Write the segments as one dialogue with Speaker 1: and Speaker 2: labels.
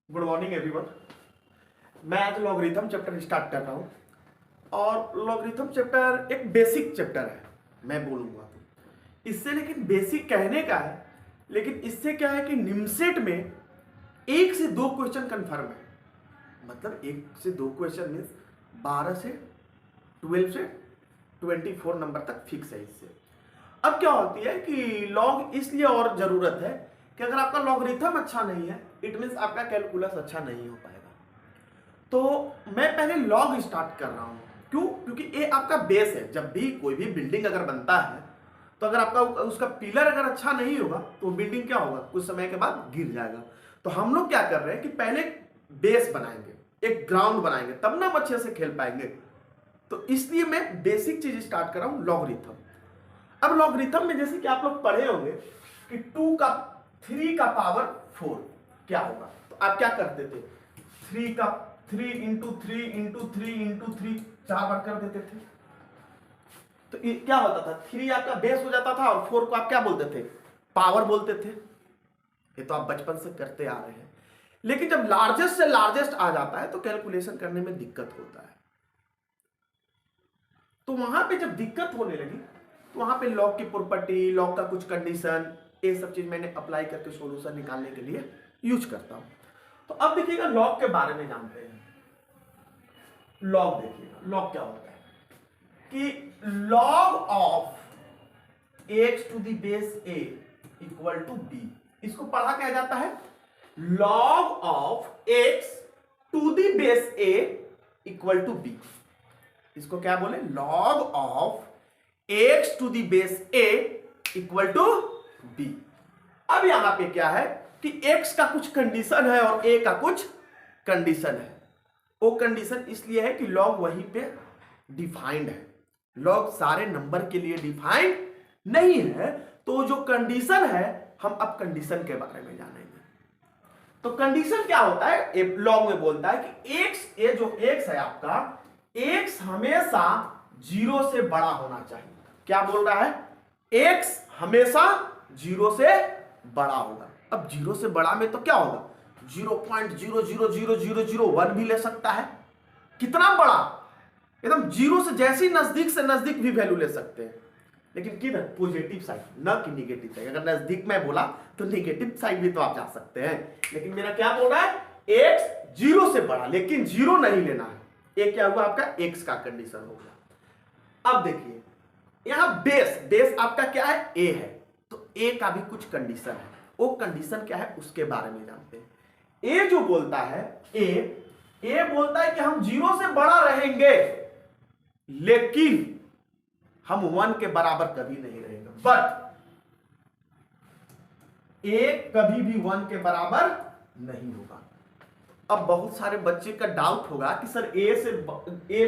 Speaker 1: Good morning everyone. मैं आज logarithm chapter start कर रहा हूँ और लॉगरिथम चैप्टर एक बेसिक चैप्टर है, मैं बोलूँगा तो इससे, लेकिन बेसिक कहने का है, लेकिन इससे क्या है कि निमसेट में 1 से 2 क्वेश्चन कन्फर्म है। मतलब 1 से 2 क्वेश्चन मीन्स 12 से 12 से 24 नंबर तक फिक्स है इससे। अब क्या होती है कि लॉग इसलिए और ज़रूरत है कि अगर आपका लॉगरिथम अच्छा नहीं है इट मीन्स आपका कैलकुलस अच्छा नहीं हो पाएगा। तो मैं पहले लॉग स्टार्ट कर रहा हूँ। क्यों? क्योंकि ये आपका बेस है। जब भी कोई भी बिल्डिंग अगर बनता है तो अगर आपका उसका पिलर अगर अच्छा नहीं होगा तो बिल्डिंग क्या होगा, कुछ समय के बाद गिर जाएगा। तो हम लोग क्या कर रहे हैं कि पहले बेस बनाएंगे, एक ग्राउंड बनाएंगे, तब ना हम अच्छे से खेल पाएंगे। तो इसलिए मैं बेसिक चीज स्टार्ट कर रहा हूँ, लॉगरिथम। अब लॉगरिथम में जैसे कि आप लोग पढ़े होंगे कि 3 का पावर 4 क्या होगा, तो आप क्या करते थे, 3 इंटू 3 इंटू 3 इंटू 3 4 बार कर देते थे। तो क्या होता था, 3 आपका बेस हो जाता था और 4 को आप क्या बोलते थे, पावर बोलते थे। ये तो आप बचपन से करते आ रहे हैं। लेकिन जब लार्जेस्ट से लार्जेस्ट आ जाता है तो कैलकुलेशन करने में दिक्कत होता है। तो वहां पे जब दिक्कत होने लगी तो वहां पे लॉग की प्रॉपर्टी, लॉग का कुछ कंडीशन, ये सब चीज मैंने अप्लाई करके सॉल्यूशन निकालने के लिए यूज करता हूं। तो अब देखिएगा लॉग के बारे में जानते हैं। लॉग देखिएगा, लॉग क्या होता है कि log of x to the base a equal to b, इसको पढ़ा क्या जाता है, log of x to the base a equal to b. इसको क्या बोले, log of x to the base a equal to b. अब यहां पे क्या है कि x का कुछ कंडीशन है और a का कुछ कंडीशन है। वो कंडीशन इसलिए है कि log वहीं पे डिफाइंड है, log सारे नंबर के लिए डिफाइंड नहीं है। तो जो कंडीशन है, हम अब कंडीशन के बारे में जानेंगे। तो कंडीशन क्या होता है, log में बोलता है कि x, ये जो x है आपका, x हमेशा 0 से बड़ा होना चाहिए। क्या बोल रहा है, x हमेशा 0 से बड़ा होगा। अब 0 से बड़ा में तो क्या होगा, 0.000001 भी ले सकता है। कितना बड़ा, एकदम 0 से जैसी नजदीक से नजदीक भी वैल्यू ले सकते हैं, लेकिन किधर, पॉजिटिव साइड, न कि निगेटिव साइड। अगर नजदीक में बोला तो निगेटिव साइड भी तो आप जा सकते हैं, लेकिन मेरा क्या बोल रहा है, x 0 से बड़ा, लेकिन 0 नहीं लेना है। ये क्या हुआ, आपका x का कंडीशन हो गया। अब देखिए यहां बेस आपका क्या है, a है, तो a का भी कुछ कंडीशन है। वो कंडीशन क्या है उसके बारे में जानते हैं। a जो बोलता है, a बोलता है कि हम 0 से बड़ा रहेंगे, लेकिन हम 1 के बराबर कभी नहीं रहेंगे। बट a कभी भी 1 के बराबर नहीं होगा। अब बहुत सारे बच्चे का डाउट होगा कि सर a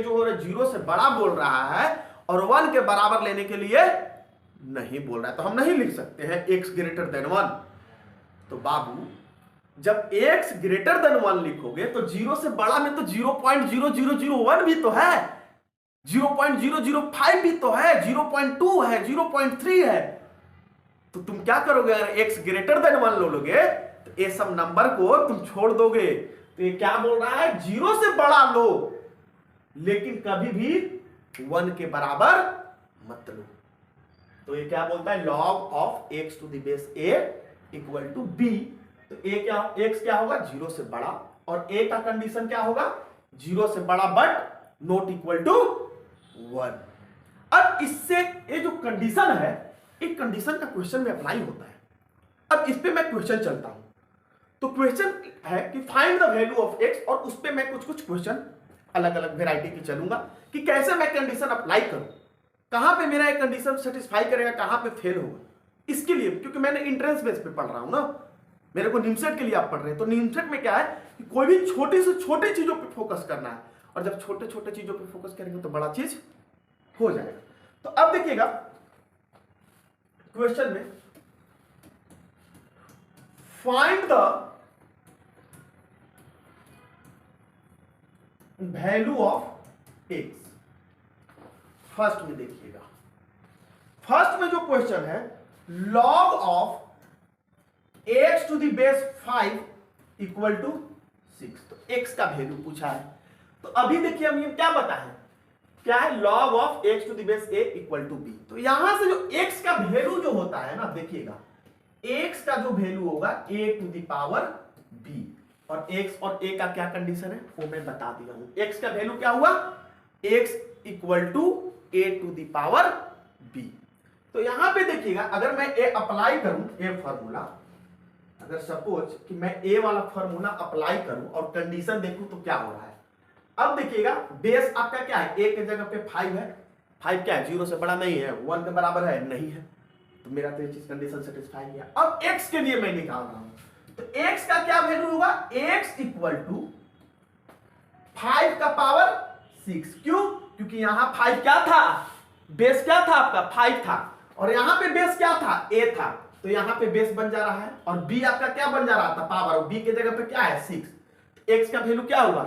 Speaker 1: जो 0 से बड़ा बोल रहा है और 1 के बराबर लेने के लिए नहीं बोल रहा है, तो हम नहीं लिख सकते हैं x ग्रेटर देन 1। तो बाबू, जब x ग्रेटर देन 1 लिखोगे तो 0 से बड़ा में तो 0.0001 भी तो है, 0.005 भी तो है, 0.2 है, 0.3 है। तो तुम क्या करोगे, अगर x ग्रेटर देन 1 लोगे तो ये सब नंबर को तुम छोड़ दोगे। तो ये क्या बोल रहा है, 0 से बड़ा लो, लेकिन कभी भी 1 के बराबर मत लो। तो ये क्या बोलता है, log of x to the base a equal to b। तो a क्या, x क्या होगा, 0 से बड़ा, और a का कंडीशन क्या होगा, 0 से बड़ा बट नॉट इक्वल टू 1। अब इससे ये जो कंडीशन है, एक कंडीशन का क्वेश्चन में अप्लाई होता है। अब इस पे मैं क्वेश्चन चलता हूं। तो क्वेश्चन है कि find the value of x, और उस पे मैं कुछ क्वेश्चन अलग अलग वेराइटी की चलूंगा कि कैसे मैं कंडीशन अप्लाई करूं, कहां पे मेरा एक कंडीशन सेटिस्फाई करेगा, कहां पे फेल होगा। इसके लिए, क्योंकि मैंने इंट्रेंस बेस पे पढ़ रहा हूं ना, मेरे को निमसेट के लिए आप पढ़ रहे हैं, तो निमसेट में क्या है कि कोई भी छोटी से छोटी चीजों पे फोकस करना है, और जब छोटे छोटे चीजों पे फोकस करेंगे तो बड़ा चीज हो जाएगा। तो अब देखिएगा क्वेश्चन में, find the value of x। First में देखिएगा, फर्स्ट में जो क्वेश्चन है, log of x to the base 5 equal to 6। तो x का वैल्यू पूछा है। तो अभी देखिए हम ये क्या बताएं, क्या है, log of x to the base a equal to b। तो यहां से जो x का वैल्यू जो होता है ना, देखिएगा x का जो वैल्यू होगा a to the power b, और x और a का क्या कंडीशन है वो मैं बता दिया हूं। x का वैल्यू क्या हुआ, x equal to a to the power b। तो यहां पे देखिएगा अगर मैं a अप्लाई करूं, a फॉर्मूला, अगर सपोज कि मैं a वाला फॉर्मूला अप्लाई करूं और कंडीशन देखूं तो क्या हो रहा है। अब देखिएगा बेस आपका क्या है, a के जगह पे 5 है, 5 क्या है, 0 से बड़ा नहीं है, 1 के बराबर है नहीं है, तो मेरा तो ये चीज कंडीशन सेटिस्फाई किया। अब x के लिए मैं निकाल रहा हूं, तो x का क्या वैल्यू होगा, x इक्वल टू 5 का पावर 6। क्यों, क्योंकि यहां 5 क्या था, बेस क्या था आपका 5 था, और यहां पे बेस क्या था, a था, तो यहां पे बेस बन जा रहा है, और b आपका क्या बन जा रहा था, पावर, और b के जगह पे क्या है 6। x का वैल्यू क्या होगा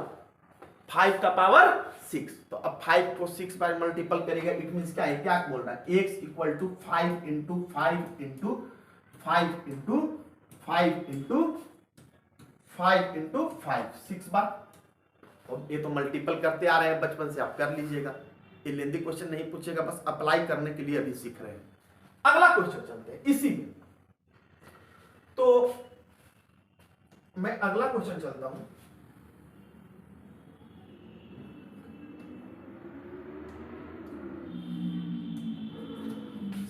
Speaker 1: 5 का पावर 6। तो अब 5 को 6 बार मल्टीपल करेगा, इट मींस क्या है, क्या बोल रहा है, x equal to 5 into 5 into 5 into 5 into 5 into 5, 6 बार। तो ये तो मल्टीपल करते आ रहे हैं बचपन से, आप कर लीजिएगा, ये लेंदी क्वेश्चन नहीं पूछेगा, बस अप्लाई करने के लिए अभी सीख रहे हैं। अगला क्वेश्चन चलते हैं इसी में। तो मैं अगला क्वेश्चन चलता हूं,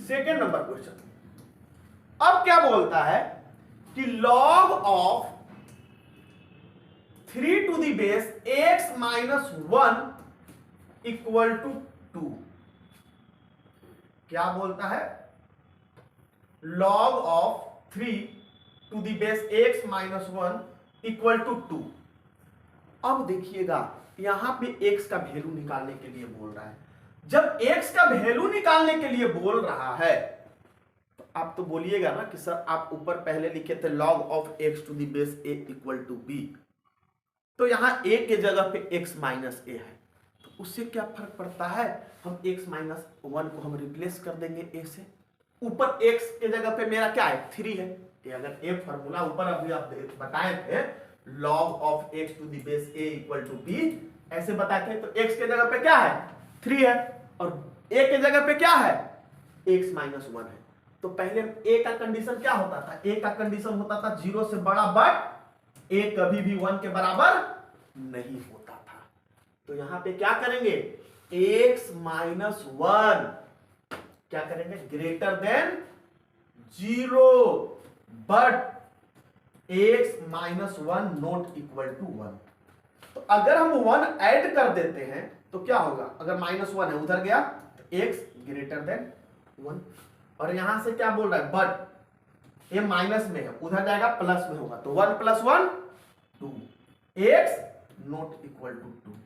Speaker 1: सेकेंड नंबर क्वेश्चन। अब क्या बोलता है कि log of 3 to the base x minus 1 equal to 2। क्या बोलता है, log of 3 to the base x minus 1 equal to 2। अब देखिएगा यहां पे x का वैल्यू निकालने के लिए बोल रहा है। जब x का वैल्यू निकालने के लिए बोल रहा है तो आप तो बोलिएगा ना कि सर आप ऊपर पहले लिखे थे log of x to the base a equal to b, तो यहां a के जगह पे x माइनस a है, तो उससे क्या फर्क पड़ता है, हम x माइनस 1 को हम रिप्लेस कर देंगे a से। ऊपर x के जगह पे मेरा क्या है 3 है, ये अगर a फॉर्मूला ऊपर अभी आप बताए थे log of x to the base a equal to b, ऐसे बताए थे, तो x के जगह पे क्या है 3 है, और a के जगह पे क्या है x माइनस 1 है। तो पहले a का कंडीशन क्या होता था, a का कंडीशन होता था 0 से बड़ा, बट a कभी भी 1 के बराबर नहीं होता था। तो यहां पे क्या करेंगे, x माइनस 1 क्या करेंगे, greater than 0, but x minus 1 not equal to 1। तो अगर हम 1 ऐड कर देते हैं तो क्या होगा, अगर माइनस 1 है उधर गया तो x ग्रेटर देन 1, और यहां से क्या बोल रहा है, बट ये माइनस में है उधर जाएगा प्लस में होगा, तो 1 plus 1 2, x not equal to 2।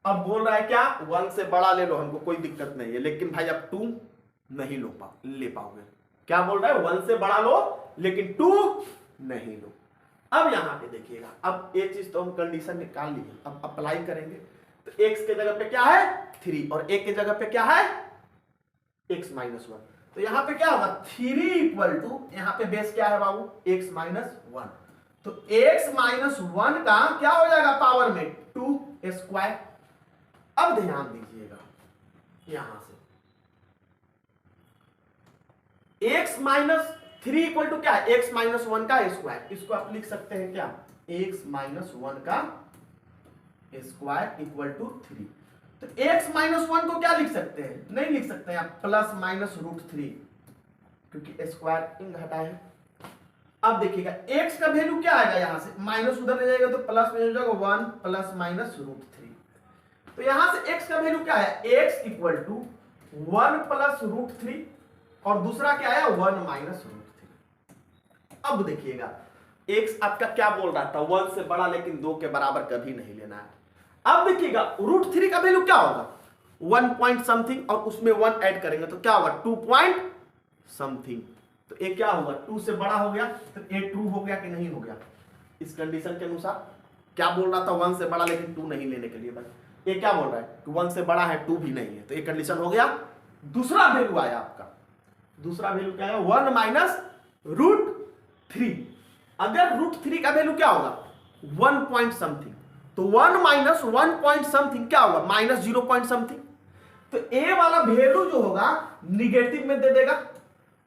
Speaker 1: अब बोल रहा है क्या, 1 से बड़ा ले लो, हमको कोई दिक्कत नहीं है, लेकिन भाई अब 2 नहीं ले पाओगे। क्या बोल रहा है, 1 से बड़ा लो लेकिन 2 नहीं लो। अब यहां पे देखिएगा, अब ये चीज तो हम कंडीशन निकाल लिए, अब अप्लाई करेंगे, तो x के जगह पे क्या है 3, और a के जगह पे क्या है x माइनस 1। तो यहां पे क्या होगा 3 इक्वल टू, यहां पे बेस क्या है बाबू x माइनस 1, तो x माइनस 1 का क्या हो जाएगा पावर में 2 स्क्वायर। अब ध्यान दीजिएगा यहां से x माइनस 3 इक्वल टू क्या है, x माइनस 1 का स्क्वायर, इसको आप लिख सकते हैं क्या, x माइनस 1 का स्क्वायर इक्वल टू 3। तो x माइनस 1 को क्या लिख सकते हैं, नहीं लिख सकते हैं आप, प्लस माइनस रूट 3, क्योंकि स्क्वायर इन हटाए हैं। अब देखिएगा x का वैल्यू क्या आएगा, यहां से माइनस उधर ले जाएगा तो प्लस में हो जाएगा 1 प्लस माइनस रूट 3। तो यहां से x का वैल्यू क्या है, x equal to 1 plus root 3, और दूसरा क्या है 1 माइनस रूट 3। अब देखिएगा x आपका क्या बोल रहा था, 1 से बड़ा लेकिन 2 के बराबर कभी नहीं लेना है। अब देखिएगा रूट 3 का वैल्यू क्या होगा 1 पॉइंट समथिंग, और उसमें 1 ऐड करेंगे तो क्या होगा 2 पॉइंट समथिंग। तो ये क्या होगा 2 से बड़ा हो गया, तो ये ट्रू हो गया कि नहीं हो गया, इस कंडीशन के अनुसार। क्या बोल रहा था 1 से बड़ा लेकिन 2 नहीं लेने के लिए, बस ये क्या बोल रहा है कि 1 से बड़ा है 2 भी नहीं है, तो ये कंडीशन हो गया। दूसरा वैल्यू आया आपका, दूसरा वैल्यू क्या है 1 माइनस रूट 3। अगर रूट 3 का वैल्यू क्या होगा 1 पॉइंट समथिंग, तो 1 माइनस 1 पॉइंट समथिंग क्या होगा, माइनस 0 पॉइंट समथिंग। तो ए वाला वैल्यू जो होगा निगेटिव में दे देगा।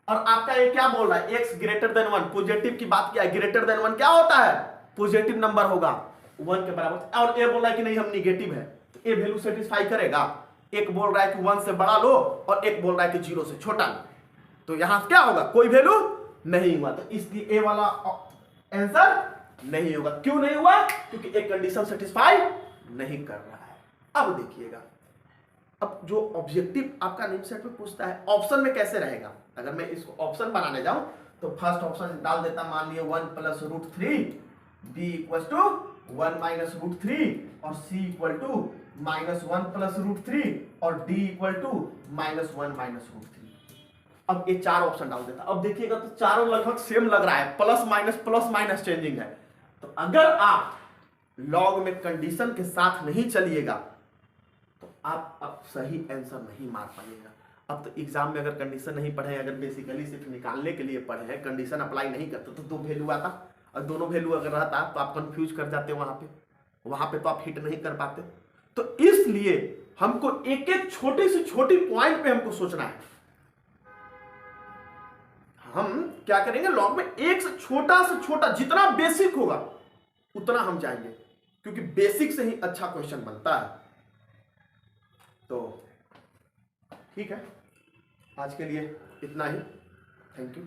Speaker 1: और आपका ये क्या बोल रहा है, एक्स ग्रेटर देन 1, पॉजिटिव की बात किया है, ग्रेटर देन 1 क्या होता है, पॉजिटिव नंबर होगा 1 के बराबर। और ए बोल रहा है कि नहीं हम निगेटिव है, तो ए वैल्यू सेटिस्फाई करेगा। एक बोल रहा है कि 1 से बड़ा लो और एक बोल रहा है कि 0 से छोटा लो, तो यहां क्या होगा, कोई वैल्यू नहीं हुआ, तो इसलिए ए वाला आंसर नहीं होगा। क्यों नहीं हुआ, क्योंकि एक कंडीशन सेटिस्फाई नहीं कर रहा है। अब देखिएगा, अब जो ऑब्जेक्टिव आपका नेम सेट में पूछता है ऑप्शन में कैसे रहेगा, अगर मैं इसको ऑप्शन बनाने जाऊं तो फर्स्ट ऑप्शन डाल देता, मान लिया 1 plus root 3, B equal to 1 minus root 3 और C equal to minus 1 plus root 3 और D equal to minus 1 minus root 3। अब ये चार ऑप्शन डाल देता। अब देखिएगा तो चारों लगभग सेम लग रहा है, प्लस माइनस चेंजिंग है। तो अगर आप लॉग में कंडीशन के साथ नहीं चलिएगा तो आप अब सही आंसर नहीं मार पाइएगा। अब तो एग्जाम में अगर कंडीशन नहीं पढ़े, अगर बेसिकली सिर्फ निकालने के लिए पढ़े हैं, कंडीशन अप्लाई नहीं करते तो दो वैल्यू आता, और दोनों वैल्यू अगर रहता तो आप कंफ्यूज कर जाते, वहां पे तो आप हिट नहीं कर पाते। तो इसलिए हमको एक एक छोटी से छोटी पॉइंट पे हमको सोचना है। हम क्या करेंगे, लॉग में एक से छोटा जितना बेसिक होगा उतना हम जाएंगे, क्योंकि बेसिक से ही अच्छा क्वेश्चन बनता है। तो ठीक है, आज के लिए इतना ही। Thank you.